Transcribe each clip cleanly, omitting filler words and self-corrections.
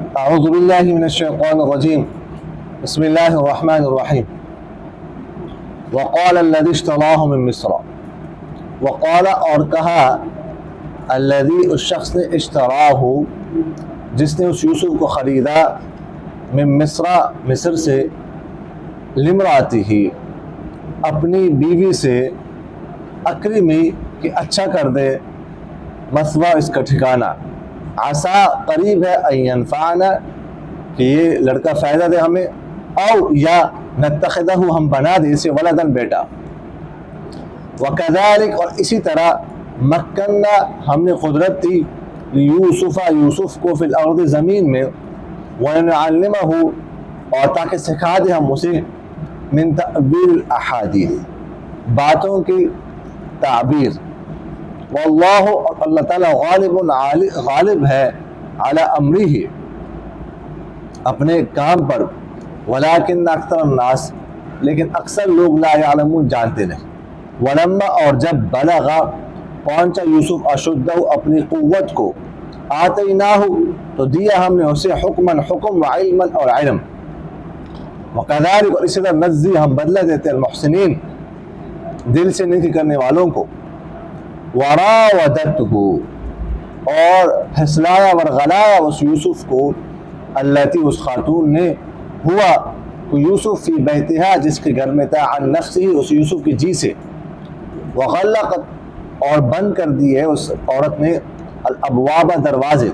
अऊज़ुबिल्लाहि मिनश्शैतानिर्रजीम बिस्मिल्लाहिर्रहमानिर्रहीम वक़ाल अल्लज़ी इश्तराहु मिन मिस्र वक़ाल और कहा अल्लज़ी उस शख्स ने इश्तराहु जिसने उस यूसुफ को ख़रीदा मिन मिस्र से लिम्रातिही अपनी बीवी से अक्रिमी कि अच्छा कर दे मसवा इसका ठिकाना आसा करीब है अयनफ़ाना कि ये लड़का फ़ायदा दे हमें औ या नत्तख़िज़हु हम बना दे इसे वलदन बेटा वकज़ालिक और इसी तरह मक्कन्ना हमने कुदरत दी यूसुफ़ को फिल अर्ज़ ज़मीन में वनअल्लिमहु और ताकि सिखा दे हम उसे मिन तअवील अहादीस बातों की ताबीर वल्लाहु और अल्लाह ताला गालिब है अला अम्रिही अपने काम पर वलाकिन अक्सर अन्नास लेकिन अक्सर लोग ला यालमून जानते नहीं वलम्मा और जब बलगा पहुंचा यूसुफ अशुद्धहु अपनी कुव्वत को आतैनाहु तो दिया हमने उसे हुक्मन हुक्म व इल्मन और इल्म वकज़ालिक और इसी तरह नज़्ज़ी हम बदला देते अलमुहसिनीन दिल से नेकी करने वालों को वरावदतहु और फैसलाया वरगलाया उस यूसुफ को अल्लती उस खातून ने हुआ यूसुफ फी बैतिहा जिसके घर में था अन नफ्सी उस यूसुफ की जी से वग़ल्लक़त और बंद कर दी है उस औरत ने अल अबवाब दरवाजे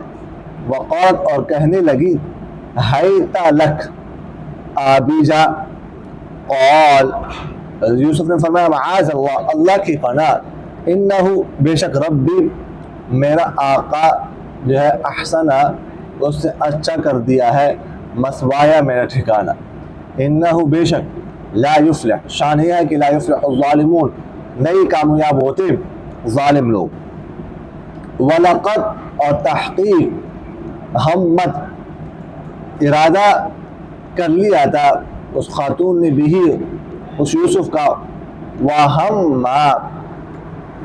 वक़ालत और कहने लगी हैता लक आबीजा और यूसुफ ने फरमाया माज़ अल्लाह अल्लाह की पनाह इन्नहु बेशक रब्बी मेरा आका जो है अहसना उसने अच्छा कर दिया है मसवाया मेरा ठिकाना इन्नहु बेशक ला युफ्लिह शान है कि ला युफ्लिहु ज़ालिमून नहीं कामयाब होते ज़ालिम लोग वलक़द और तहक़ीक़ हमत इरादा कर लिया था उस खातून ने भी उस यूसुफ का वहम्मा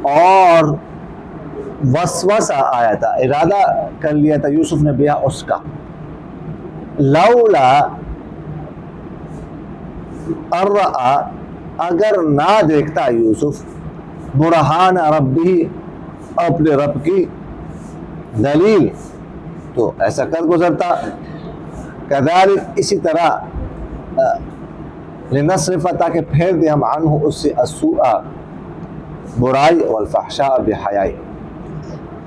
और वसवसा आया था इरादा कर लिया था यूसुफ ने बिहा उसका लौला अर्रा अगर ना देखता यूसुफ बुरहान रब्बी अपने रब की दलील तो ऐसा कर गुजरता कज़ालिक इसी तरह लिनस्रिफ़ा ताकि फेर दे हम अन्हु उससे अस्सूअ बुराई वल फ़हशा बेहयाई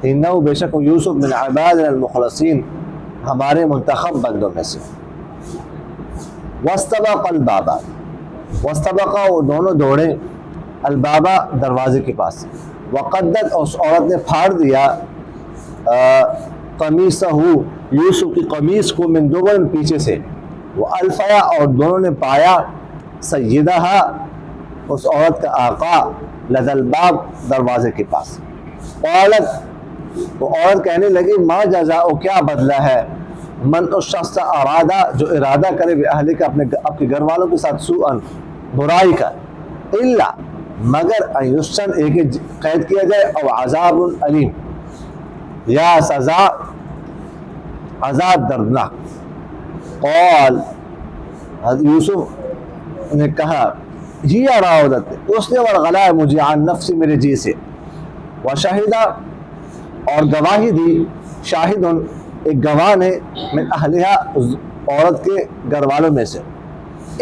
इन्नहु बेशक यूसुफ मिन इबादिना अल मुखलसीन हमारे मुंतखब बंदों में से वस्तबक़ल बाबा वस्तबक़ा वो दोनों दौड़े अल बाबा दरवाजे के पास वक़द्दत उस औरत ने फाड़ दिया कमीसहु यूसुफ की कमीज को मिन दुबुर पीछे से वो अल्फया और दोनों ने पाया सय्यदहा उस औरत का आका लदल बाब दरवाजे के पास औरत तो औरत कहने लगी माँ जज़ाओ क्या बदला है मन उस शख्स का अरादा जो इरादा करे अहले का अपने घर वालों के साथ सुअन बुराई का इल्ला मगर अयुसन एक कैद किया जाए और अज़ाबुन अलीम या सज़ा अज़ाब दर्दनाक कौल यूसुफ ने कहा ही रावदत उसने वरगलाया मुझे आन नफ्सी मेरे जी से व शाहिदा और गवाही दी शाहिदुन एक गवाह ने मिन अहलिहा उस औरत के घर वालों में से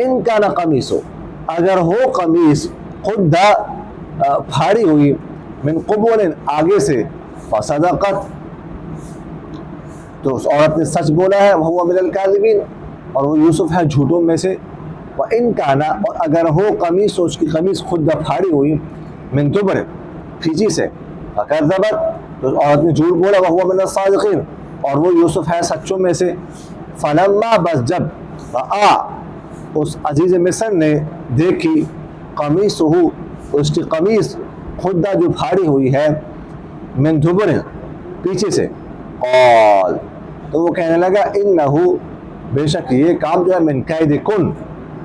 इनका न कमीस हो अगर हो कमीस खुद फाड़ी हुई मिन क़ुबुल आगे से फसदक़त तो उस औरत ने सच बोला है वह हुआ मिनल काज़िबीन और वो यूसुफ है झूठों में से व इनका ना और अगर हो कमीस तो उसकी कमीज खुद फाड़ी हुई मिन दुबर खींची से फ़कज़्ज़बत तो औरत ने झूठ बोला वह हुआ मिनल सादिक़ीन और वो यूसुफ है सच्चों में से फलम्मा बस जब आ उस अजीज़ मिस्र ने देखी कमीसहु उसकी कमीज़ खुद जो फाड़ी हुई है मिन दुबर पीछे से और तो वो कहने लगा इन्नहु बेशक ये काम जो है मिन कैद कुन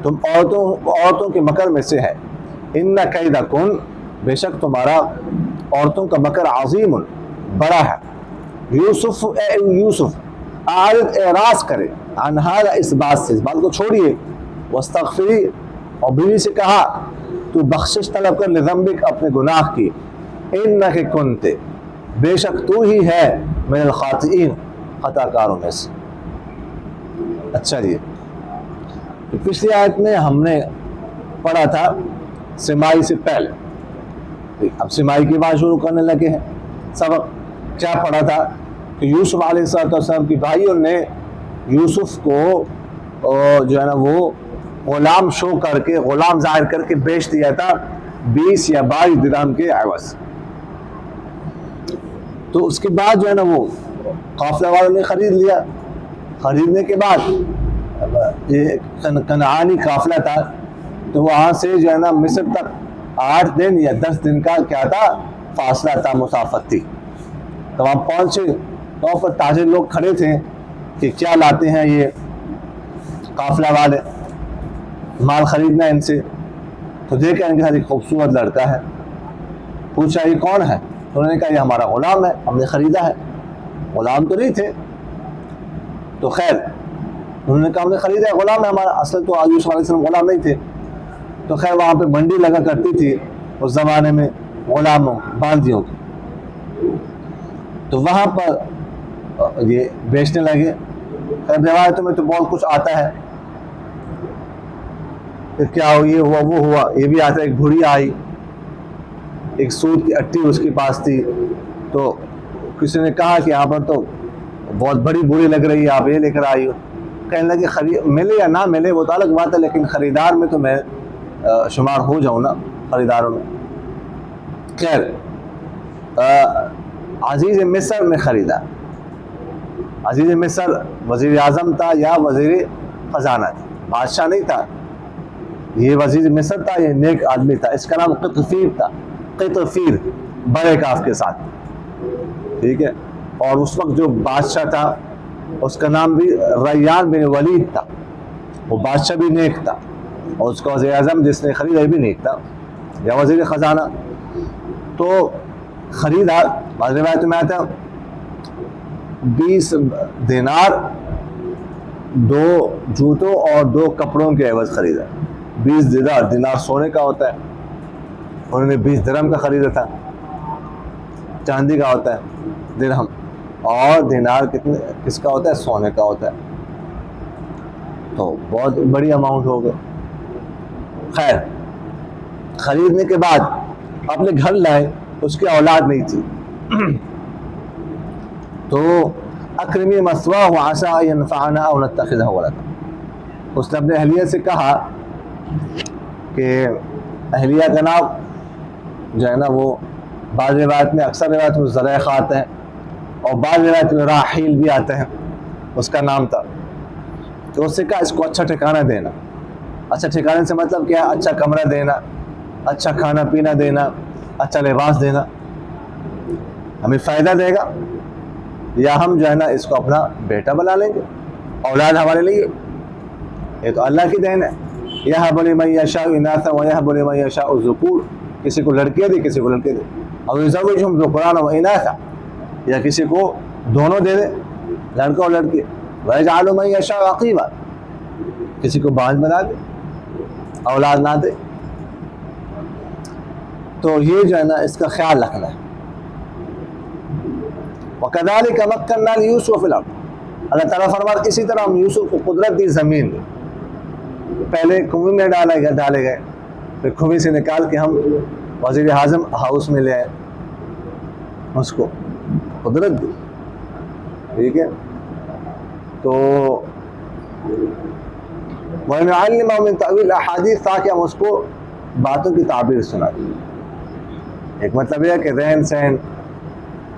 तुम औरतों के मकर में से है इन्ना कैदा कुन बेशक तुम्हारा औरतों का मकर अज़ीम बड़ा है यूसुफ आरिद एराज करे, अनहारा इस बात से, इस बात को छोड़िए। वस्तगफिरी, और बीवी से कहा तू बख्शिश तलब कर लिज़म्बिक, अपने गुनाह की। इन्नके कुन्ते, बेशक तू ही है मिनल खातिईन, खताकारों में से। अच्छा जी, तो पिछली आयत में हमने पढ़ा था सिमाई से पहले, अब सिमाई की बात शुरू करने लगे हैं। सबक क्या पढ़ा था कि यूसुफ अलैहिस्सलाम की भाइयों ने यूसुफ को जो है ना वो गुलाम शो करके, गुलाम जाहिर करके बेच दिया था 20 या 22 दिरहम के एवज। तो उसके बाद जो है ना वो काफिला वालों ने खरीद लिया। खरीदने के बाद ये कनानी काफिला था, तो वहाँ से जो है ना मिस्र तक 8 दिन या 10 दिन का क्या था, फासला था, मुसाफत थी। तो वहाँ पहुँचे तो वहाँ पर ताजिर लोग खड़े थे कि क्या लाते हैं ये काफिला वाले, माल खरीदना है इनसे। तो देखा इनके साथ एक खूबसूरत लड़का है, पूछा ये कौन है? तो उन्होंने कहा ये हमारा गुलाम है, हमने ख़रीदा है। गुलाम तो नहीं थे, तो खैर उन्होंने कहा हमने ख़रीदा है, गुलाम है हमारा। असल तो यूसुफ अलैहिस्सलाम गुलाम नहीं थे। तो खैर वहाँ पे मंडी लगा करती थी उस ज़माने में गुलामों, बांदियों की, तो वहाँ पर ये बेचने लगे। खैर रिवायतों में तो बहुत कुछ आता है, फिर क्या हो, ये हुआ वो हुआ, ये भी आता है। एक बुढ़िया आई, एक सूद की अट्टी उसके पास थी, तो किसी ने कहा कि यहाँ पर तो बहुत बड़ी बुरी लग रही है, आप ये लेकर आई हो। कहने लगे खरीद मिले या ना मिले वो तो अलग बात है, लेकिन ख़रीदार में तो मैं शुमार हो जाऊँ ना, ख़रीदारों में। खैर अजीज़ मिस्र ने ख़रीदा। अजीज़ मिस्र वज़ीर आज़म था या वज़ीर ख़जाना था, बादशाह नहीं था। ये वज़ीर मिस्र था, ये नेक आदमी था, इसका नाम क़ितफ़ीर था। क़ितफ़ीर बड़े काफ के साथ, ठीक है। और उस वक्त जो बादशाह था उसका नाम भी रैयान बिन वलीद था, वो बादशाह भी नेक था, और उसका वज़ीर आज़म जिसने ख़रीदा भी नेक था, या वज़ीर ख़जाना। तो ख़रीदा, बाद रिवायत में आता 20 दिनार 2 जूतों और 2 कपड़ों के एवज़ ख़रीदा। 20 दिनार सोने का होता है, उन्होंने 20 दिरहम का ख़रीदा था, चांदी का होता है दिरहम, और दिनार किसका होता है, सोने का होता है। तो बहुत बड़ी अमाउंट हो गई। खैर ख़रीदने के बाद अपने घर लाए, उसकी औलाद नहीं थी, तो अक्रमी मसवाहु आसा यनफ़अना औ नत्तख़िज़हु वलदा। उसने अपने अहलिया से कहा कि अहलिया का नाम जो है ना वो बाज़ रिवायत में, अक्सर रिवायत में ज़ुलैखा आता है, और बाज़ रिवायत में राहील भी आता है, उसका नाम था। तो उससे कहा इसको अच्छा ठिकाना देना। अच्छा ठिकाने से मतलब क्या है? अच्छा कमरा देना, अच्छा खाना पीना देना, अच्छा लिबास देना, हमें फ़ायदा देगा, या हम जो है ना इसको अपना बेटा बना लेंगे, औलाद हमारे लिए। ये तो अल्लाह की देन है। यहबु लिमन यशाउ इनासा व यहबु लिमन यशाउ ज़ुकूर, किसी को लड़कियाँ दे, किसी को लड़के दे। और युज़व्विजुहुम ज़ुकरान व इनासा, या किसी को दोनों दे दे, लड़का और लड़की। व यजअलु मन यशाउ अक़ीमा, किसी को बाँझ बना दे, औलाद ना दे। तो ये जो है ना इसका ख्याल रखना है। वकज़ालिक मक्कन्ना लियूसुफ़ फ़िल अर्ज़, अल्लाह ताला फरमाता इसी तरह हम यूसुफ को कुदरत दी ज़मीन में। पहले कुएं में डाले गए, फिर कुएं से निकाल के हम वज़ीर आज़म हाउस में ले आए, उसको कुदरत दी, ठीक है। तो वनुअल्लिमुहु मिन तअवील अहादीस, ताकि हम उसको बातों की ताबीर सुनाएं। एक मतलब यह है कि रहन सहन,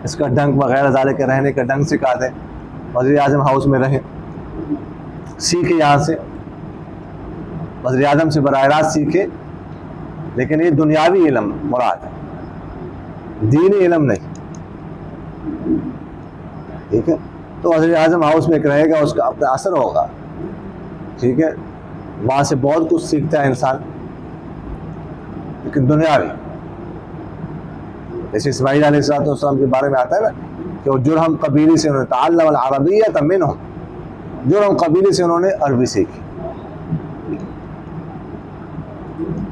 इसका ढंग वगैरह ज़ाले के रहने का ढंग सिखा दें। वज़ीर आज़म हाउस में रहें, सीखे, यहाँ से वज़ीर आज़म से बराह रास्त सीखे, लेकिन ये दुनियावी इल्म मुराद है, दीनी इल्म नहीं, ठीक है। तो वज़ीर आज़म हाउस में एक रहेगा, उसका अपना असर होगा, ठीक है। वहाँ से बहुत कुछ सीखता है इंसान, लेकिन दुनियावी। जैसे इस्माईल अलैहिस्सलाम के बारे में आता है ना कि वो जुरहम कबीले से तअल्लम अल अरबिय्यत मिनहुम, जुरम कबीले से उन्होंने अरबी सीखी।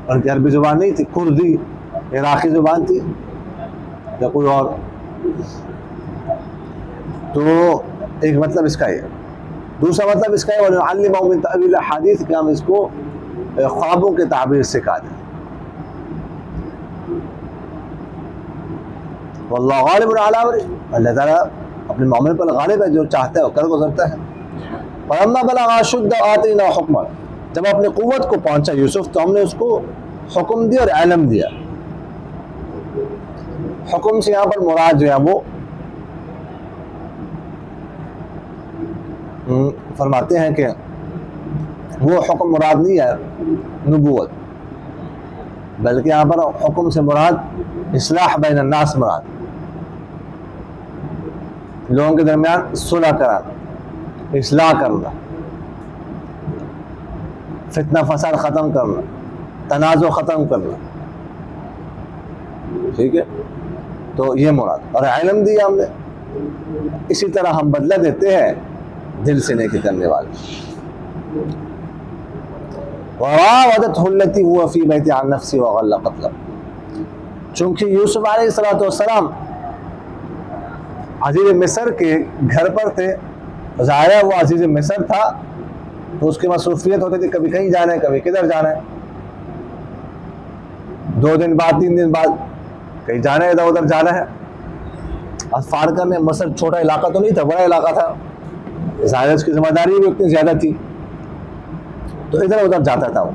उनकी अरबी ज़ुबान नहीं थी, कुर्दी इराक़ी ज़ुबान थी या कोई और। तो एक मतलब इसका है। दूसरा मतलब इसका है वल्युअल्लिमहु मिन तअवील हदीस, कि हम इसको ख्वाबों के ताबीर सिखा दें। वल्लाहु गालिबुन अला अमरिही, अल्लाह ताला अपने मामले पर गालिब है, जो चाहता है वो कर गुजरता है। फलम्मा बलगा अशुद्दहु आतैनाहु हुक्मन, जब अपनी क़ुव्वत को पहुंचा यूसुफ तो हमने उसको हुक्म दिया और इल्म दिया। हुक्म से यहाँ पर मुराद जो है वो फरमाते हैं कि वो हुक्म मुराद नहीं है नबूवत, बल्कि यहाँ पर हुक्म से मुराद इस्लाह बैन अन्नास मुराद, लोगों के दरमियान सुलह कराना, इस्लाह करना, फितना फसाद ख़त्म करना, तनाज़ो ख़त्म करना। ठीक है, तो ये मुराद। और इल्म दिया हमने। इसी तरह हम बदला देते हैं दिल से नेकी करने वाले। वरावदतहु अल्लती हुवा फ़ी बैतिहा अन नफ़्सिही वग़ल्लक़त लहू, चूँकि यूसुफ अलैहिस्सलाम अज़ीज़ मिस्र के घर पर थे, ज़ाहिर है वो अज़ीज़ मिस्र था तो उसकी मसरूफियत होती थी, कभी कहीं जाना है, कभी किधर जाना है, 2 दिन बाद 3 दिन बाद कहीं जाना है, इधर उधर जाना है। फारका में मसर छोटा इलाका तो नहीं था, बड़ा इलाका था, ज़ाहिर उसकी जिम्मेदारी भी उतनी ज़्यादा थी, तो इधर उधर जाता था वो।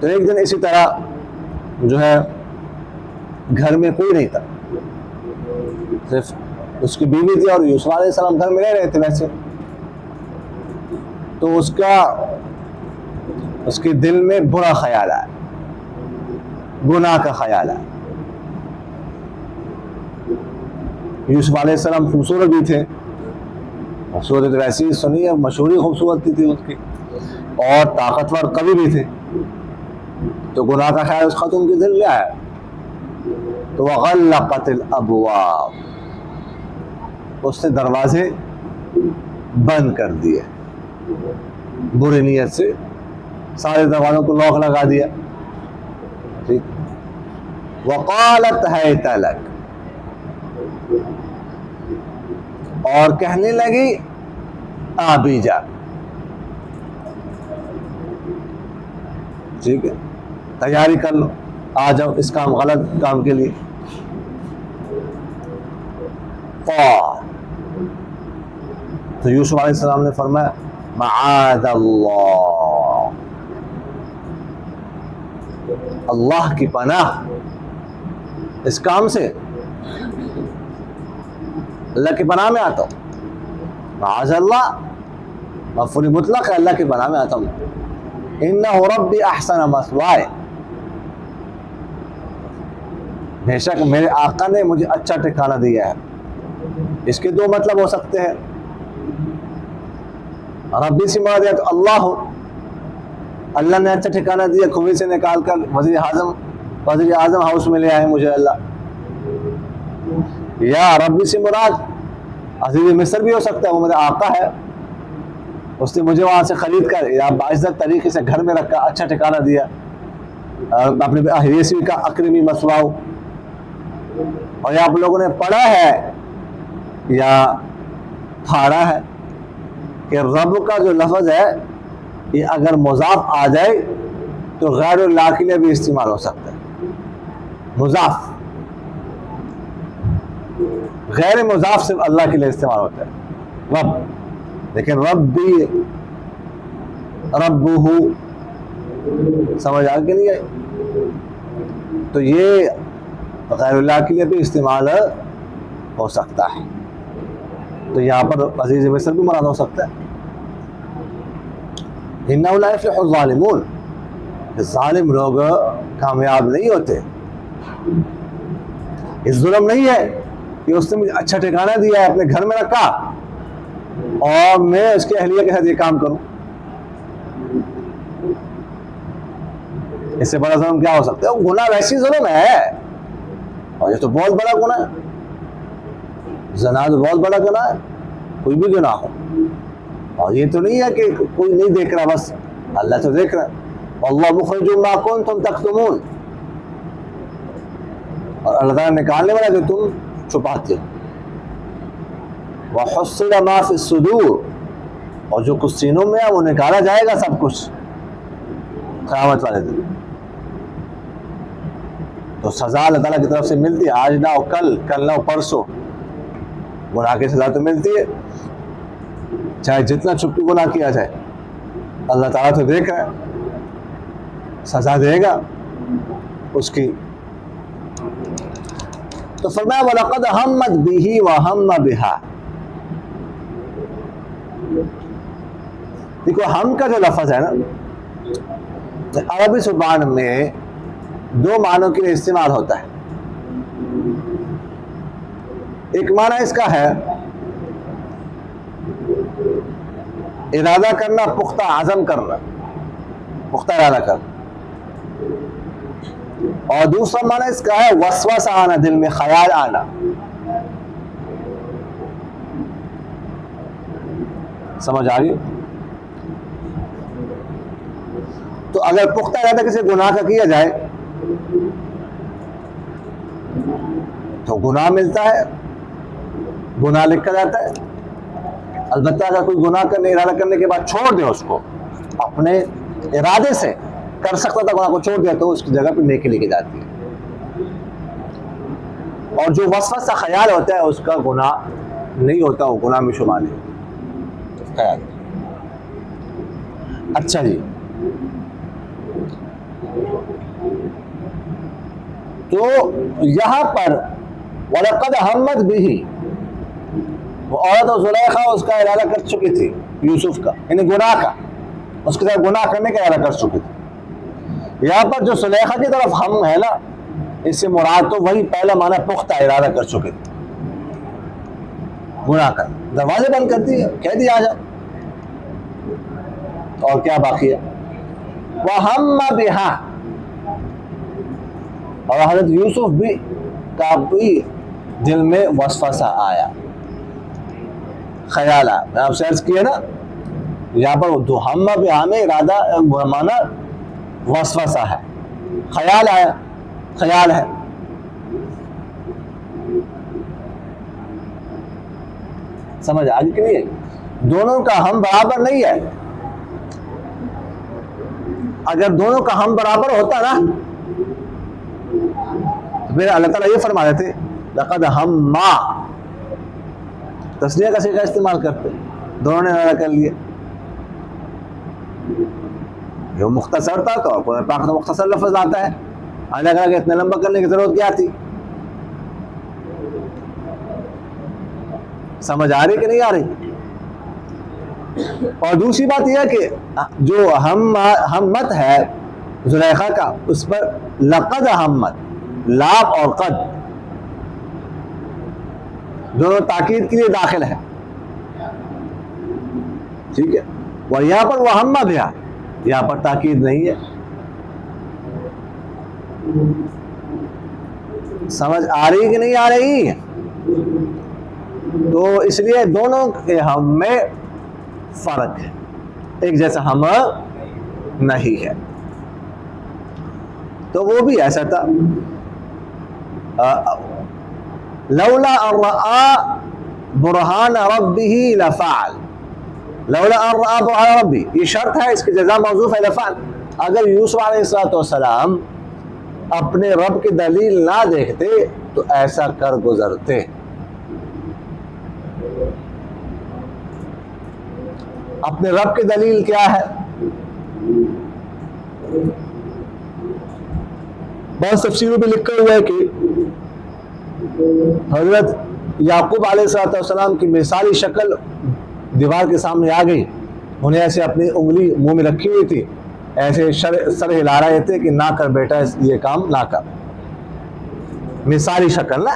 तो एक दिन इसी तरह जो है घर में कोई नहीं था, सिर्फ उसकी बीवी थी और यूसुफ अलैहिस्सलाम घर में रह रहे थे वैसे। तो उसके दिल में बुरा ख्याल आया, गुनाह का ख्याल आया। यूसुफ अलैहिस्सलाम खूबसूरत भी थे, खूबसूरत तो वैसे ही सुनी है, मशहूरी खूबसूरती थी उसकी, और ताकतवर कवि भी थे। तो गुनाह का ख्याल उस खातून के दिल में आया, तो वग़ल्लक़तिल अबवाब, उसने दरवाजे बंद कर दिए, बुरी नीयत से सारे दरवाज़ों को लॉक लगा दिया। ठीक, वक़ालत हैत लक, और कहने लगी आबी जा। ठीक है, तैयारी कर लो, आ जाओ इस काम गलत काम के लिए। तो यूसुफ अलैहिस्सलाम ने फरमाया मआज़ल्लाह, अल्लाह की पनाह इस काम से, अल्लाह की पनाह में आता हूँ। मआज़ल्लाह मफ़ऊल मुतलक़ है, अल्लाह की पनाह में आता हूँ। इन्नहु रब्बी अहसन मस्वाय, बेशक मेरे आका ने मुझे अच्छा ठिकाना दिया है। इसके 2 मतलब हो सकते हैं। रब्बी से मुराद है तो अल्लाह हो, अल्लाह ने अच्छा ठिकाना दिया, कुएं से निकाल कर वज़ीर आज़म हाउस में ले आए मुझे अल्लाह। या रब्बी से मुराद अज़ीज़ मिस्र भी हो सकता है, वो मेरा आका है, उसने मुझे वहाँ से ख़रीद कर या बाइज़्ज़त तरीके से घर में रखा, अच्छा ठिकाना दिया, अपने अहलियसी का अकरमी मसवाओ। और आप लोगों ने पढ़ा है या पढ़ा है कि रब का जो लफ्ज़ है ये अगर मुज़ाफ आ जाए तो गैरुल्लाह के लिए भी इस्तेमाल हो सकता है। मुज़ाफ, गैर मुज़ाफ सिर्फ अल्लाह के लिए इस्तेमाल होता है रब, लेकिन रब्बी रब्बुहु समझ आ के लिए, तो ये गैरुल्लाह के लिए भी इस्तेमाल हो सकता है। तो यहाँ पर अज़ीज़ मिस्र भी मराद हो सकता है। इन्नहु ला युफ़्लिहु ज़ालिमून, ज़ालिम लोग कामयाब नहीं होते। इस जुल्म नहीं है कि उसने मुझे अच्छा ठिकाना दिया है, अपने घर में रखा और मैं उसके अहलिया के साथ ये काम करूं। इससे बड़ा जुल्म क्या हो सकता है? गुनाह वैसी जुल्म है, और ये तो बहुत बड़ा गुनाह है। ज़ना तो बहुत बड़ा गुनाह है। कोई भी गुनाह हो। और ये तो नहीं है कि कोई नहीं देख रहा, बस अल्लाह तो देख रहा है। अल्लाह मुखरिजुम मा कुंतुम तक्तुमून, और अल्लाह ताला निकालने वाला जो तुम छुपाते हो। व हुस्सिला मा फी सुदूर, और जो कुछ सीनों में है वो निकाला जाएगा सब कुछ क़यामत वाले दिन। तो सज़ा अल्लाह ताला की तरफ से मिलती है, आज ना हो कल, कल ना हो परसों, गुनाह की सज़ा तो मिलती है, चाहे जितना छुप के गुनाह किया जाए। अल्लाह ताला तो देख रहा है, सज़ा देगा उसकी। तो फरमाया वलक़द हम्मत बिही व हम्म बिहा। देखो हम का जो लफ्ज़ है ना, अरबी ज़ुबान में दो मानों के लिए इस्तेमाल होता है। एक माना इसका है इरादा करना, पुख्ता आज़म करना, पुख्ता इरादा करना, और दूसरा माना इसका है वसवसा आना, दिल में ख्याल आना। समझ आ गई? तो अगर पुख्ता इरादा किसी गुनाह का किया जाए तो गुनाह मिलता है, गुनाह लिखा जाता है। अलबत्ता अगर कोई गुनाह करने इरादा करने के बाद छोड़ दे, उसको अपने इरादे से कर सकता था, गुनाह को छोड़ दिया, तो उसकी जगह पे नेकी लिखी जाती है। और जो वसवसा ख्याल होता है उसका गुनाह नहीं होता, वो गुनाह में शुमार नहीं ख्याल। अच्छा जी, तो यहां पर वलक़द हम्मत बिही, वो औरत और ज़ुलैखा उसका इरादा कर चुकी थी, यूसुफ का, यानी गुनाह का, उसके साथ गुनाह करने का इरादा कर चुकी थी। यहाँ पर जो ज़ुलैखा की तरफ हम है ना, इससे मुराद तो वही पहला माना पुख्ता इरादा कर चुके थे, गुनाह कर, दरवाजे बंद कर दिए, कह दिया आ जा, और क्या बाकी है। वह हम्म बिहा, और हज़रत यूसुफ भी का भी दिल में वसवसा आया, ख्याल आया। आप सर्च किए ना, यहाँ पर दो हम्म बिहा में इरादा माना वसवसा है, ख्याल आया, ख्याल है। समझ आ गई कि नहीं? दोनों का हम बराबर नहीं है। अगर दोनों का हम बराबर होता ना, तो फिर अल्लाह ताला ये फरमा देते लक़द हम्मा, तस्नीया का सीगा इस्तेमाल करते, दोनों ने इरादा कर लिया। जो मुख्तसर था, तो कुरान पाक में मुख्तसर लफ्ज़ आता है, अलग अलग इतना लंबा करने की जरूरत क्या थी? समझ आ रही कि नहीं आ रही? और दूसरी बात यह कि जो हम्मत है ज़ुलैखा का, उस पर लक़द हम्मत, लाम और कद दोनों ताकीद के लिए दाखिल है, ठीक है। और यहां पर वह हम्मा भी, यहां पर ताकीद नहीं है। समझ आ रही कि नहीं आ रही? तो इसलिए दोनों के हम में फर्क है, एक जैसा हम नहीं है। तो वो भी ऐसा था, लौला अर्रा बुरहान रब्बिही लफ़अल, लौला अर्रा बुरहान रब्बी, ये शर्त है, इसकी जज़ा मौज़ूफ़ है लफ़अल। अगर यूसुफ अलैहिस्सलाम अपने रब की दलील ना देखते तो ऐसा कर गुजरते। अपने रब की दलील क्या है? बहुत तफसीरों में लिखा हुआ है कि हजरत याकूब अलैहिस्सलाम की मिसाली शक्ल दीवार के सामने आ गई। उन्हें ऐसे अपनी उंगली मुंह में रखी हुई थी, ऐसे सर हिला रहे थे कि ना कर बेटा, ये काम ना कर। मिसाली शक्ल ना,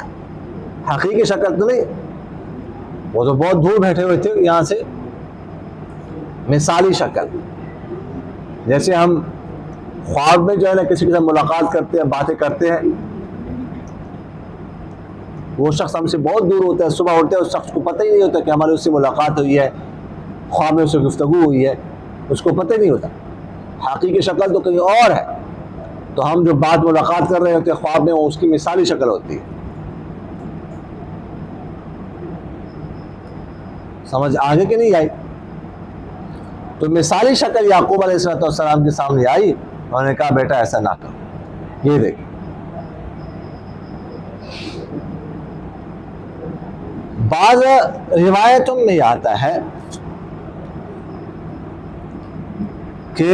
हकीकी शक्ल तो नहीं, वो तो बहुत दूर बैठे हुए थे यहाँ से। मिसाली शक्ल, जैसे हम ख्वाब में जो है ना किसी के साथ मुलाकात करते हैं, बातें करते हैं, वो शख्स हमसे बहुत दूर होता है, सुबह उठते हैं उस शख्स को पता ही नहीं होता कि हमारी उससे मुलाकात हुई है, ख्वाब में उससे गुफ्तगू हुई है, उसको पता ही नहीं होता। हकीकी शक्ल तो कहीं और है, तो हम जो बात मुलाकात कर रहे होते हैं ख्वाब में, वो उसकी मिसाली शक्ल होती है। समझ आगे कि नहीं आई? तो मिसाली शक्ल याकूब अलैहिस्सलाम के सामने आई, उन्होंने कहा बेटा ऐसा ना करो। ये देख, बाज़ रिवायतों में आता है कि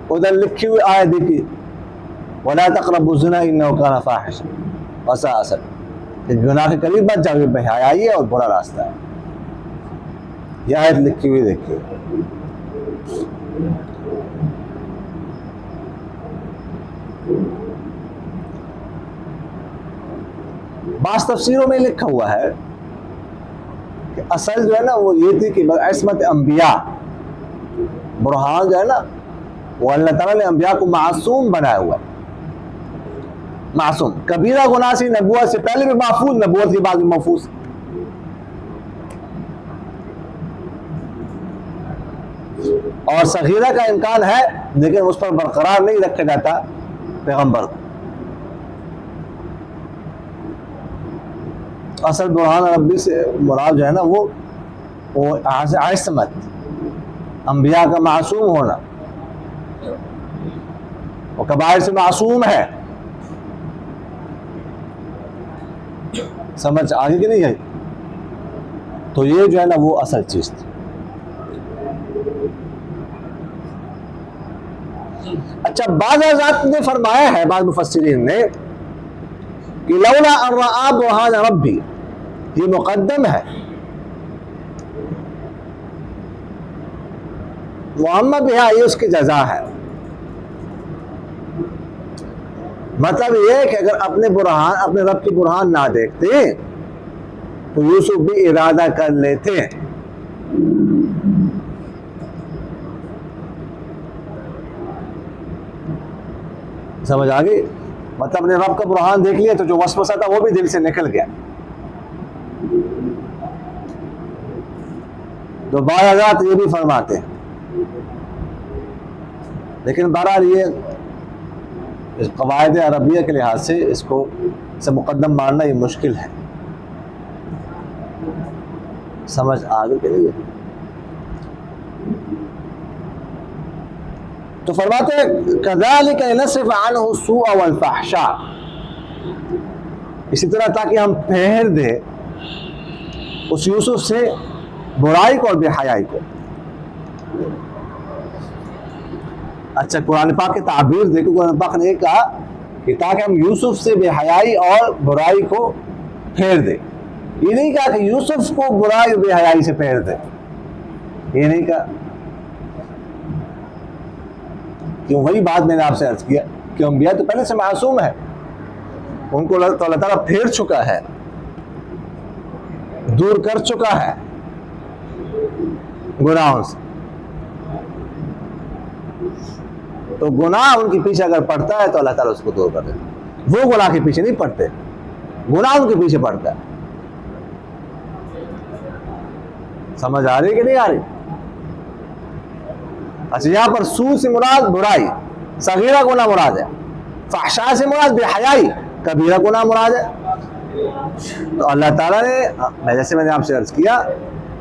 उधर लिखी हुई आयत देखी, वला तक़रबु ज़िना इन्नहु कान फ़ाहिशा व साअ सबीला, गुनाह के करीब मत जाओ, ये बेहयाई है और बुरा रास्ता है। यह आयत लिखी हुई देखिए। बास तफसीरों में लिखा हुआ है कि असल जो है ना वो ये थी कि इसमत अंबिया, बुरहान जो है ना वो अल्लाह ताला ने अंबिया को मासूम बनाया हुआ है। मासूम, कबीरा गुनाह से नबूवत से पहले भी महफूज, नबूवत के बाद भी महफूज। और सगीरा का इम्कान है लेकिन उस पर बरकरार नहीं रखा जाता पैगंबर को। असल बुरहान रब्बी से मुराद जो है ना वो आइसमत, अंबिया का मासूम होना, वो कबाइर से मासूम है। समझ आगे की नहीं आई? तो ये जो है ना वो असल चीज थी। अच्छा, बाज़ हज़रात ने फरमाया है, बाज़ मुफस्सिरीन ने, कि लौला अन रआ बुरहान रब्बी, ये मुक़द्दम है, मोहम्मद बिहा ये उसकी जज़ा है। मतलब ये कि अगर अपने रब की बुरहान ना देखते तो यूसुफ भी इरादा कर लेते। समझ आ गई? मतलब अपने रब का बुरहान देख लिया तो जो वसवसा था वो भी दिल से निकल गया। तो बाज़ हज़रात ये भी फरमाते हैं, लेकिन बहरहाल ये इस क़वायद अरबिया के लिहाज से इसको से मुक़द्दम मानना ये मुश्किल है। समझ आगे के लिए तो फरमाते हैं कज़ालिका नस्रिफ़ अन्हु सूअ वल फ़हशा, इसी तरह ताकि हम फेर दे उस यूसुफ से बुराई को और बेहयाई को। अच्छा, कुरान पाक की ताबीर देखो, कुरान पाक ने कहा कि ताकि हम यूसुफ से बेहयाई और बुराई को फेर दे। ये नहीं कहा कि यूसुफ को बुराई और बेहयाई से फेर दे, ये नहीं कहा। क्यों? वही बात मैंने आपसे अर्ज किया कि अंबिया तो पहले से मासूम है, उनको तो अल्लाह ताला फेर चुका है, दूर कर चुका है गुनाहों से। तो गुनाह उनके पीछे अगर पड़ता है तो अल्लाह ताला उसको दूर कर देता। वो गुनाह के पीछे नहीं पड़ते, गुनाह उनके पीछे पड़ता है। समझ आ रही कि नहीं आ रही? अच्छा, यहां पर सू से मुराद बुराई, सगीरा गुनाह मुराद है, फहशा से मुराद बेहयाई, कबीरा गुनाह मुराद है। तो अल्लाह ताला ने, जैसे मैंने आपसे अर्ज किया,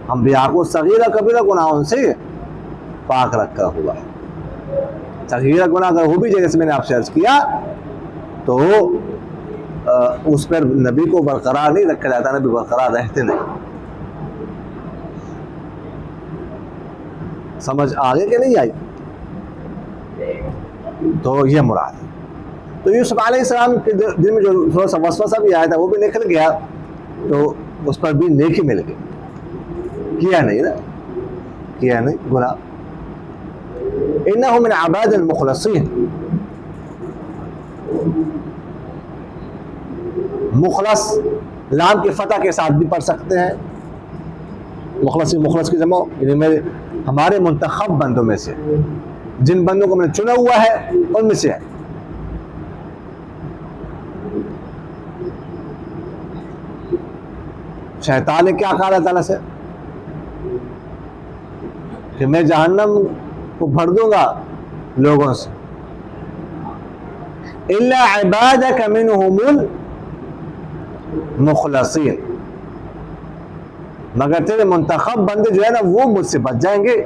हम बिया को सगीरा कबीरा गुनाहों से पाक रखा हुआ है। सगीरा गुनाह अगर हो भी जाए, जैसे मैंने आपसे अर्ज किया, तो उस पर नबी को बरकरार नहीं रखा जाता, नबी बरकरार रहते नहीं। समझ आगे के नहीं आई? तो ये मुराद है। तो यूसुफ अलैहिस्सलाम के दिल में जो थोड़ा सा वसवसा भी आया था वो भी निकल गया, तो उस पर भी नेकी मिल गई। किया नहीं ना, किया नहीं गुनाह। इन्नहु मिन अबादिल मुखलसीन, मुखलस लाम के फतह के साथ भी पढ़ सकते हैं। मुखलसी, मुखलस की जमा यानी मेरे हमारे मुंतखब बंदों में से, जिन बंदों को मैंने चुना हुआ है उनमें से है। शैतान ने क्या कहा अल्लाह ताला से कि मैं जहन्नम को भर दूंगा लोगों से, इल्ला इबादक मिनहुमुल मुखलसीन, मगर तेरे मुंतखब बंदे जो है ना वो मुझसे बच जाएंगे,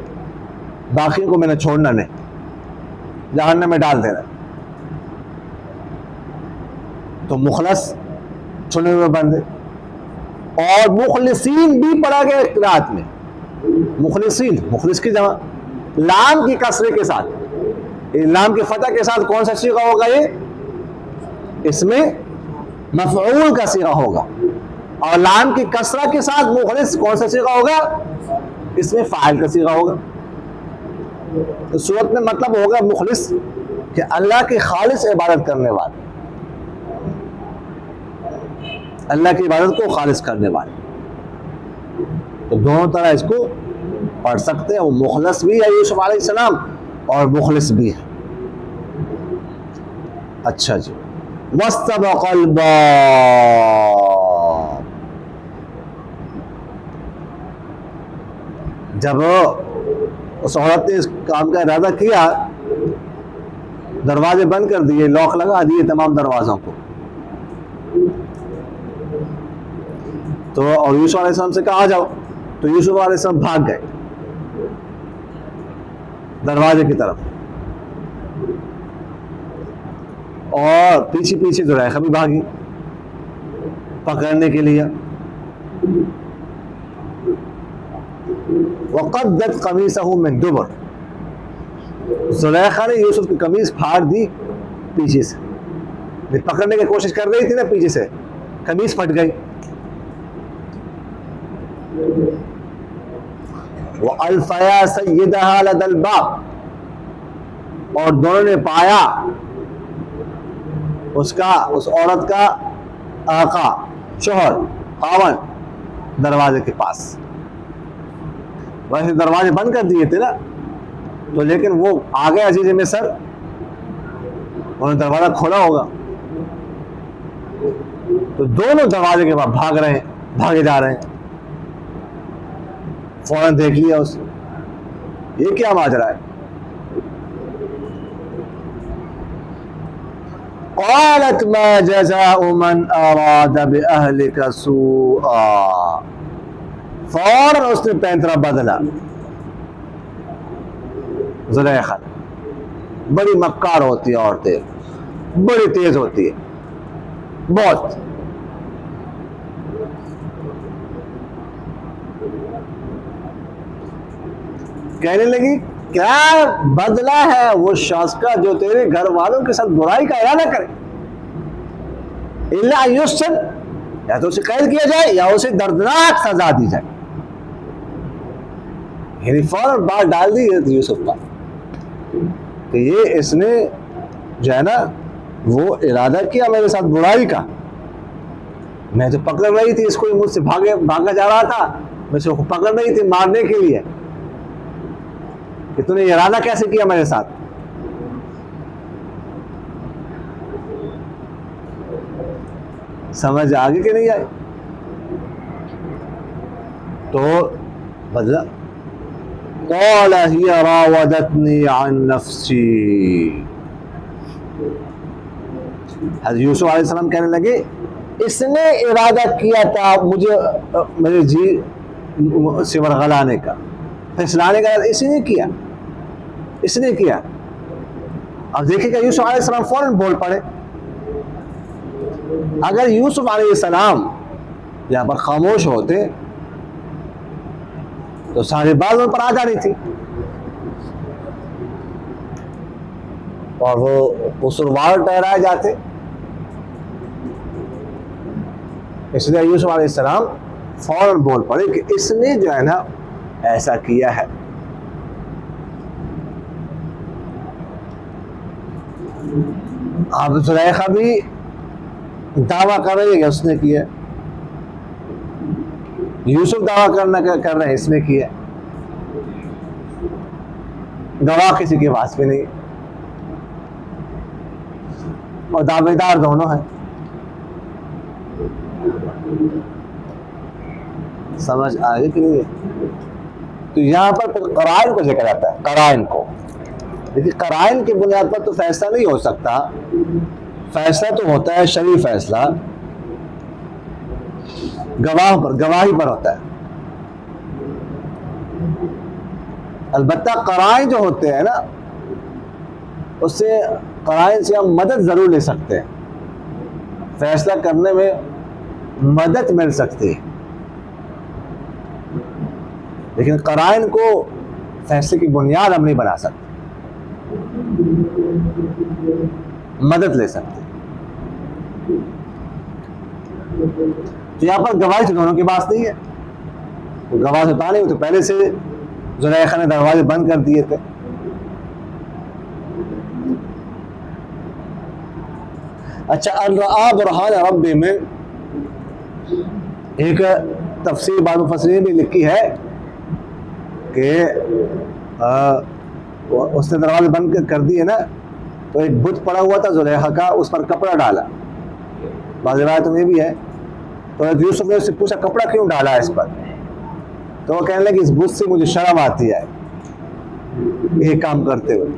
बाकी को मैंने छोड़ना नहीं, जहन्नम में डाल देना। तो मुखलस चुने हुए बंदे, और मुखलिसीन भी पढ़ा गया रात में। मुखलिसीन, मुखलिस की जमा लाम की कसरे के साथ, लाम की फतह के साथ कौन सा सीगा होगा ये, इसमें मफऊल का सीगा होगा, और लाम की कसरा के साथ मुखलिस कौन सा सीगा होगा, इसमें फाइल का सीगा होगा। तो सूरत में मतलब होगा मुखलिस कि अल्लाह की खालिस इबादत करने वाले, अल्लाह की इबादत को खालिस करने वाले। तो दोनों तरह इसको पढ़ सकते हैं। वो मुखलस भी है यूसुफ अलैहिस्सलाम और मुखलिस भी है। अच्छा जी, वस्तबक़ल बाब, जब उस औरत ने इस काम का इरादा किया, दरवाजे बंद कर दिए, लॉक लगा दिए तमाम दरवाजों को, तो और यूसुफ अलैहिस्सलाम से कहा आ जाओ, तो यूसुफ अलैहिस्सलाम भाग गए दरवाजे की तरफ, और पीछे पीछे जुलैखा भी भागी पकड़ने के लिए। वक़द्दत क़मीसहु मिन दुबर, जुलैखा ने यूसुफ की कमीज फाड़ दी पीछे से, पकड़ने की कोशिश कर रही थी ना, पीछे से कमीज फट गई। वो अल्फया सय्यदहा लदल बाब, और दोनों ने पाया उसका, उस औरत का आका, शोहर, खावन दरवाजे के पास। वैसे दरवाजे बंद कर दिए थे ना, तो लेकिन वो आ गए अजीज मिस्र, उन्होंने दरवाजा खोला होगा, तो दोनों दरवाजे के पास भाग रहे हैं, भागे जा रहे हैं। फौरन देख लिया उसने, ये क्या माजरा है। क़ालत मा जज़ाउ मन अराद बिअहलिका सूआ, फौरन उसने पैंतरा बदला। ज़ुलैखा बड़ी मक्कार होती है औरतें, बड़ी तेज होती है बहुत। कहने लगी क्या बदला है वो शख्स का जो तेरे घर वालों के साथ बुराई का इरादा करे, इल्ला युस्जन, या तो उसे कैद किया जाए या उसे दर्दनाक सजा दी जाए। यानी फौरन बात डाल दी यूसुफ पर कि ये इसने जो है ना वो इरादा किया मेरे साथ बुराई का, मैं तो पकड़ रही थी इसको, मुझसे भागा जा रहा था, मैं इसको पकड़ रही थी मारने के लिए, कि तूने इरादा कैसे किया मेरे साथ। समझ आगे कि नहीं आए। तो बदला, क़ाल हिय रावदतनी अन नफ्सी, हज़रत यूसुफ अलैहिस्सलाम कहने लगे इसने इरादा किया था मुझे मेरे जी से वरगलाने का, फैसलाने का इसने किया, इसने किया। अब देखिएगा यूसुफ अलैहिस्सलाम फौरन बोल पड़े। अगर यूसुफ अलैहिस्सलाम यहाँ पर खामोश होते तो सारी बात उन पर आ जानी थी, और वो कसूरवार ठहराए जाते। इसलिए यूसुफ अलैहिस्सलाम फौरन बोल पड़े कि इसने जो है ना ऐसा किया है। अब जुलैखा भी दावा कर रही है कि उसने किया, यूसुफ दावा कर रहे हैं इसने किया, गवाह किसी के पास भी नहीं, और दावेदार दोनों हैं। समझ आ गई कि नहीं? तो यहाँ पर फिर कराइन को जिक्र आता है, कराइन को। देखिए कराइन की बुनियाद पर तो फैसला नहीं हो सकता, फैसला तो होता है शरई फैसला गवाह पर, गवाही पर होता है। अलबत्ता कराइन जो होते हैं ना, उससे कराइन से हम मदद जरूर ले सकते हैं, फैसला करने में मदद मिल सकती है, लेकिन कराइन को फैसले की बुनियाद हम नहीं बना सकते, मदद ले सकते। तो यहाँ पर गवाही तो दोनों की बात नहीं है, तो गवाह से था नहीं, तो पहले से जुलैखा ने दरवाजे बंद कर दिए थे। अच्छा, अल-रआ बुरहान रब्बी में एक तफसीर बाद मुफस्सिरीन ने लिखी है कि उसने दरवाजे बंद कर दिए ना, तो एक बुत पड़ा हुआ था जुलैखा का, उस पर कपड़ा डाला, बाज़ रिवायत में भी है। तो यूसुफ ने उससे पूछा कपड़ा क्यों डाला है इस पर, तो वो कहने लगे इस बुत से मुझे शर्म आती है ये काम करते हुए।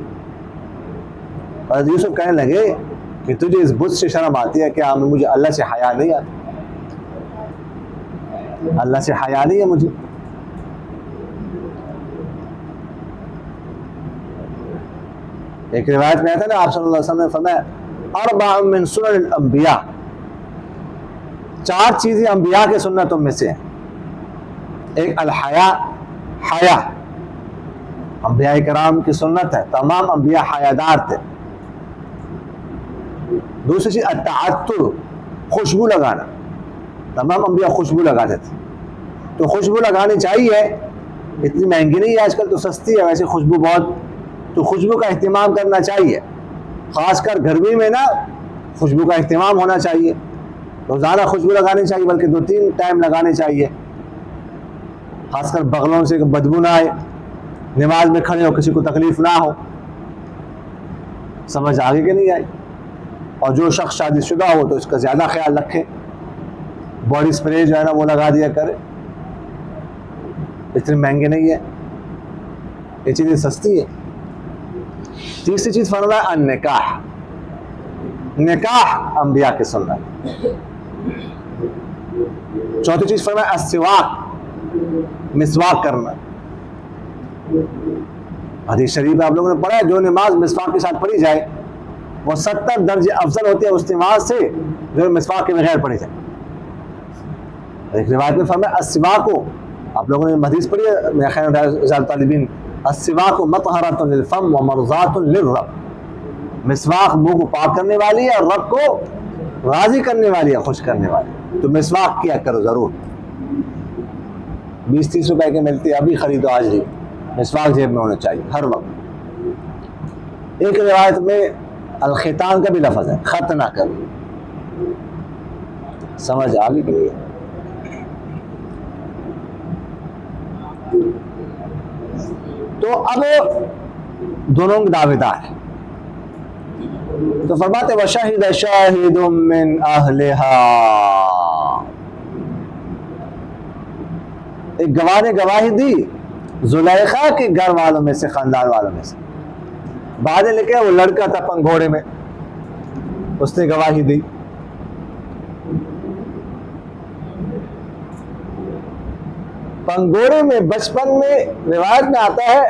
और यूसुफ कहने लगे कि तुझे इस बुत से शर्म आती है क्या, मुझे अल्लाह से हया नहीं आती, अल्लाह से हया नहीं है मुझे। एक रिवायत में आता है ना, आप सल्लल्लाहु अलैहि वसल्लम ने फरमाया अरबअ मिन सुननिल अंबिया, 4 चीजें अंबिया के सुन्नतों में से हैं। एक अल हया, हया अंबिया किराम की सुन्नत है, तमाम अंबिया हयादार थे। दूसरी चीज अत्तअत्तुर, खुशबू लगाना, तमाम अंबिया खुशबू लगाते थे, तो खुशबू लगानी चाहिए, इतनी महंगी नहीं है आजकल, तो सस्ती है वैसे खुशबू बहुत, तो खुशबू का इस्तेमाल करना चाहिए, खासकर गर्मी में ना खुशबू का इस्तेमाल होना चाहिए, रोज़ाना खुशबू लगानी चाहिए, बल्कि 2-3 टाइम लगानी चाहिए, खासकर बगलों से बदबू ना आए, नमाज में खड़े हो किसी को तकलीफ ना हो। समझ आगे कि नहीं आई? और जो शख्स शादीशुदा हो तो इसका ज़्यादा ख्याल रखें, बॉडी स्प्रे जो है ना वो लगा दिया करे, इतने महंगे नहीं है, ये चीज़ें सस्ती है। तीसरी चीज़ फरमाया अन-निकाह, निकाह अंबिया के सुन्नत। चौथी चीज़ फरमाया अस्सिवाक, मिसवाक करना। हदीस शरीफ आप लोगों ने पढ़ा है, जो नमाज मिसवाक के साथ पढ़ी जाए वो 70 दर्जे अफजल होती है उस नमाज से जो मिसवाक के बगैर पढ़ी जाए। एक रिवायत में फरमाया अस्सिवाक, आप लोगों ने हदीस पढ़ी है मेरा ख्याल ज़्यादा तालिबीन, अस्सिवाक मतहरतुन लिलफम व मरज़ातुन लिर्रब, मिसवाक मुंह को पाक करने वाली है और रब को राजी करने वाली है, खुश करने वाली। तो मिसवाक किया करो ज़रूर, 20-30 रुपए के मिलती है, अभी खरीदो आज ही, मिसवाक जेब में होना चाहिए हर वक्त। एक रिवायत में अल-खितान का भी लफ्ज़ है, खत ना करो। समझ आ गई कि नहीं? तो अब दोनों दावेदार हैं, तो फरमाते वशहिद शाहिदुम मिन अहलिहा, एक गवाह ने गवाही दी जुलैखा के घर वालों में से, खानदान वालों में से। बाद में लिखे वो लड़का था पंघोड़े में, उसने गवाही दी। पंघोड़े में बचपन में रिवायत में आता है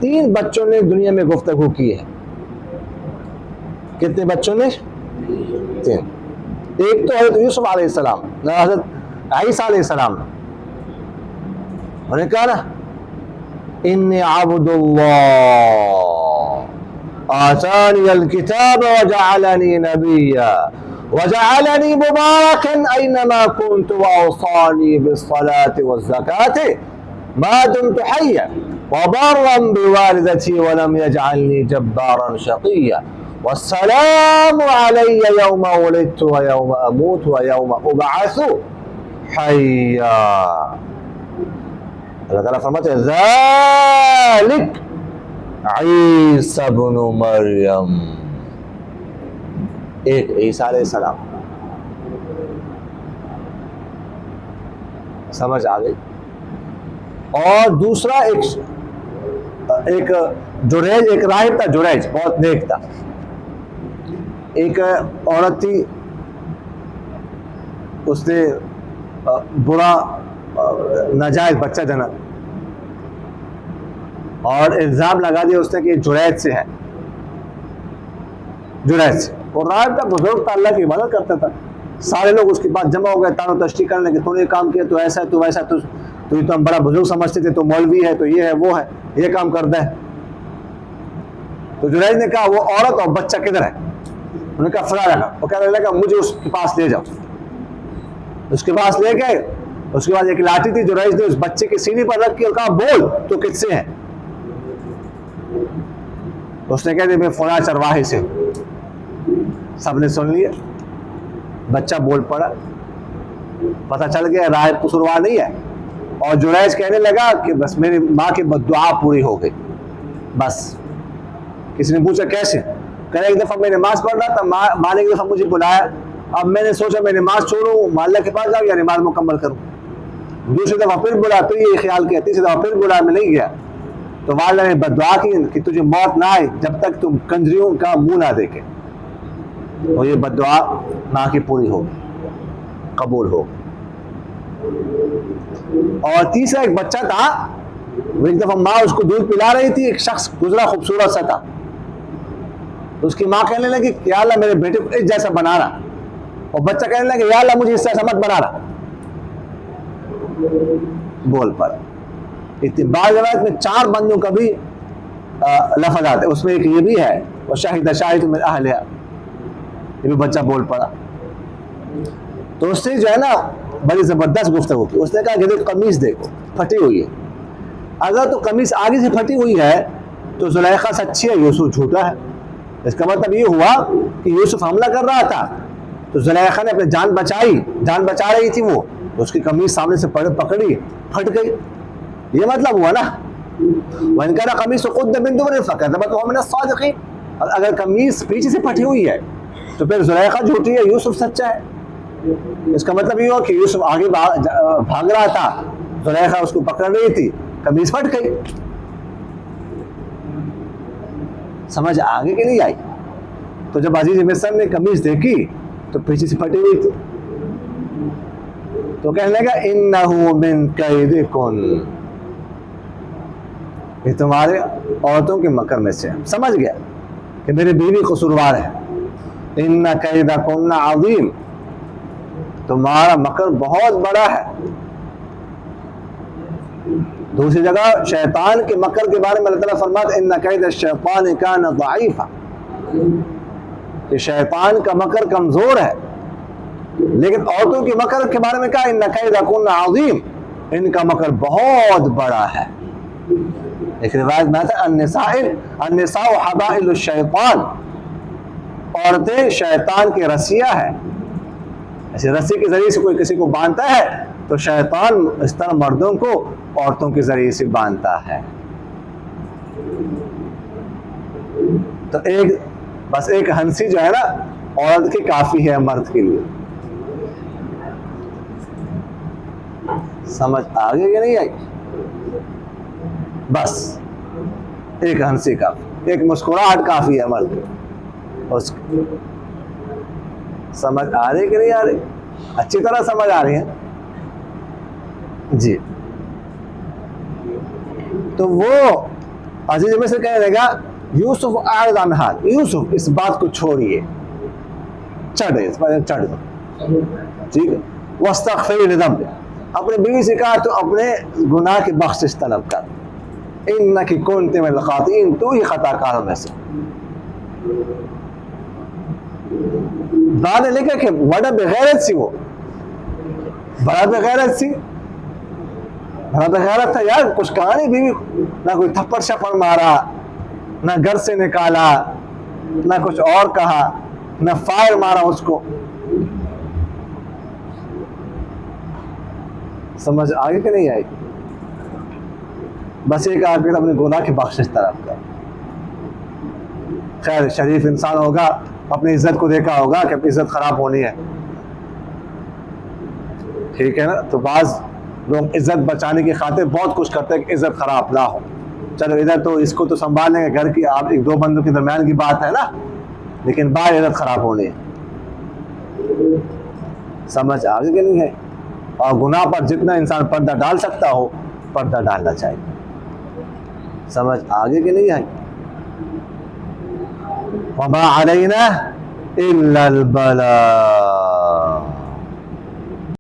3 बच्चों ने दुनिया में गुफ्तगू की है। कितने बच्चों ने? 3। एक तो हज़रत यूसुफ अलैहिस्सलाम, हज़रत ईसा अलैहिस्सलाम, उन्होंने कहा ना इन्नी अब्दुल्लाह आतानियल किताब व जअलनी नबिय्या व जअलनी मुबारकन ऐनमा कुन्तु व औसानी बिस्सलाति वज़्ज़काति मा दुम्तु हय्या व बर्रन बिवालिदती व लम यजअलनी जब्बारन शक़िय्या वस्सलामु अलय्या यौमा वुलिदतु व यौमा अमूतु व यौमा उबअसु हय्या। अल्लाह ताला फरमाते हैं ज़ालिक ईसा इब्न मरियम, एक ईसा अलैहिस्सलाम। समझ आ गई। और दूसरा एक जुरैज, एक राहिब था जुरैज, बहुत नेक था। एक औरत थी, उसने बुरा नाजायज बच्चा जना और इल्जाम लगा दिया उसने कि जुरैज से है, जुरैज से। और राहिब था, बुजुर्ग था, अल्लाह की इबादत करता था। सारे लोग उसके पास जमा हो गए, तानो तश्ती करने के, तूने काम किया, तो ऐसा है, तो वैसा, तो हम बड़ा बुजुर्ग समझते थे, तो मौलवी है, तो ये है, वो है, ये काम करता है। तो जुरैज ने कहा वो औरत और बच्चा किधर है? उन्होंने कहा फला लगा। वो कहने लगा मुझे उसके पास ले जाओ। उसके पास ले गए। उसके बाद एक लाठी थी, जुरैज ने उस बच्चे के सीने पर रख के और कहा बोल तो किससे है? उसने कह दिया मैं फला चरवाहे से। सबने सुन लिया, बच्चा बोल पड़ा, पता चल गया राहिब कसूरवार नहीं है। और जुरैज कहने लगा कि बस मेरी माँ की बद्दुआ पूरी हो गई। बस किसी ने पूछा कैसे? कहने एक दफ़ा मैं नमाज पढ़ रहा था, माँ ने एक दफ़ा मुझे बुलाया, अब मैंने सोचा मैं नमाज छोड़ूँ, माल्ला के पास जाऊँ या नमाज मुकम्मल करूँ। दूसरी दफ़ा फिर बुला, फिर ये ख्याल किया, तीसरी दफ़ा फिर बुला, मैं नहीं गया। तो वाला ने बद्दुआ की कि तुझे मौत ना आए जब तक तुम कंजरियों का मुंह ना देखे। और ये बद्दुआ माँ की पूरी हो, कबूल हो। और तीसरा एक बच्चा था, वो एक दफ़ा माँ उसको दूध पिला रही थी, एक शख्स गुजरा खूबसूरत सा था। तो उसकी माँ कहने लगी कि या अल्लाह मेरे बेटे को इस जैसा बना रहा। और बच्चा कहने लगा या अल्लाह मुझे इस जैसा मत बना रहा। बोल पड़ा। इत्तिबार रिवायत में 4 बंदों का भी लफ्ज़ आते, उसमें एक ये भी है और शाहिद में अहलिया, ये भी बच्चा बोल पड़ा। तो उससे जो है ना बड़ी ज़बरदस्त गुफ्तगू की। उसने कहा कि देखो कमीज़ देखो फटी हुई है, अगर तो कमीज़ आगे से फटी हुई है तो जुलेखा सच्ची है, यूसुफ झूठा है। इसका मतलब ये हुआ कि यूसुफ हमला कर रहा था तो जुलेखा ने अपनी जान बचाई, जान बचा रही थी वो, तो उसकी कमीज़ सामने से पकड़ी, फट गई। ये मतलब हुआ ना। वनकाना कमीज़ खुद बिन दुबुर फकज़बत वहुवा मिनस सादिक़ीन। अगर कमीज़ पीछे से फटी हुई है तो फिर जुलेखा झूठी है, यूसुफ सच्चा है। इसका मतलब ये हुआ कि यूसुफ आगे भाग रहा था, जुलेखा उसको पकड़ रही थी, कमीज़ फट गई। समझ आगे के नहीं आई। तो जब अजीज मिस्र ने कमीज़ देखी तो पीछे से फटी हुई थी, तो कहने लगा इन्नहु मिन कैदिकुन, ये तुम्हारे औरतों के मकर में से। समझ गया कि मेरी बीवी कसूरवार है। इन्ना कैदकुन्ना अज़ीम, तुम्हारा मकर बहुत बड़ा है। दूसरी जगह शैतान के मकर के बारे में अल्लाह ताला फरमाता है इन्ना कैद शैतान कान ज़ईफ़ा, कि शैतान का मकर कमजोर है। लेकिन औरतों के मकर के बारे में कहा इन्ना कैदकुन्ना अज़ीम, इनका मकर बहुत बड़ा है। एक रिवायत में आता है अन्निसाउ हबाइलु शैतान, औरतें शैतान की रस्सियाँ हैं। ऐसे रस्सी के जरिए से कोई किसी को बांधता है तो शैतान इस तरह मर्दों को औरतों के जरिए से बांधता है। तो बस एक हंसी जो है ना औरत की काफी है मर्द के लिए। समझ आ गई या नहीं आई? बस एक हंसी काफी, एक मुस्कुराहट काफी है मर्द को। उसकी समझ आ रही कि नहीं आ रही? अच्छी तरह समझ आ रही है जी। तो वो अजीज में से कहने लगा यूसुफ आर्द अनहार, यूसुफ इस बात को छोड़िए, चढ़ दो, ठीक है। वस्तगफिर लिज़ंबि, अपने बीवी से कहा तो अपने गुनाह की बख्शिश तलब कर। इन्नकी कुन्ति मिनल खातिईन, तू ही खताकारों में से। दाने लिखा कि बड़ा बेगैरत सी, वो बड़ा बेगैरत सी, बड़ा बेगैरत था यार। कुछ कहा नहीं बीवी, ना कोई थप्पड़ शप्पड़ मारा, ना घर से निकाला, ना कुछ और कहा, ना फायर मारा उसको। समझ आगे कि नहीं आई? बस एक आगे अपने गुनाह की बख्शिश तरफ कर। खैर शरीफ इंसान होगा, अपनी इज्जत को देखा होगा कि अपनी इज्जत खराब होनी है, ठीक है ना। तो बाज लोग इज्जत बचाने की खातिर बहुत कुछ करते हैं कि इज्जत खराब ना हो। चलो इधर तो इसको तो संभाल लेंगे, घर की आप एक दो बंदों के दरमियान की बात है ना, लेकिन बाहर इज्जत खराब होनी है। समझ आगे के नहीं है। और गुनाह पर जितना इंसान पर्दा डाल सकता हो पर्दा डालना चाहिए। समझ आगे के नहीं है। वमा अलैना इल्लल बलाग।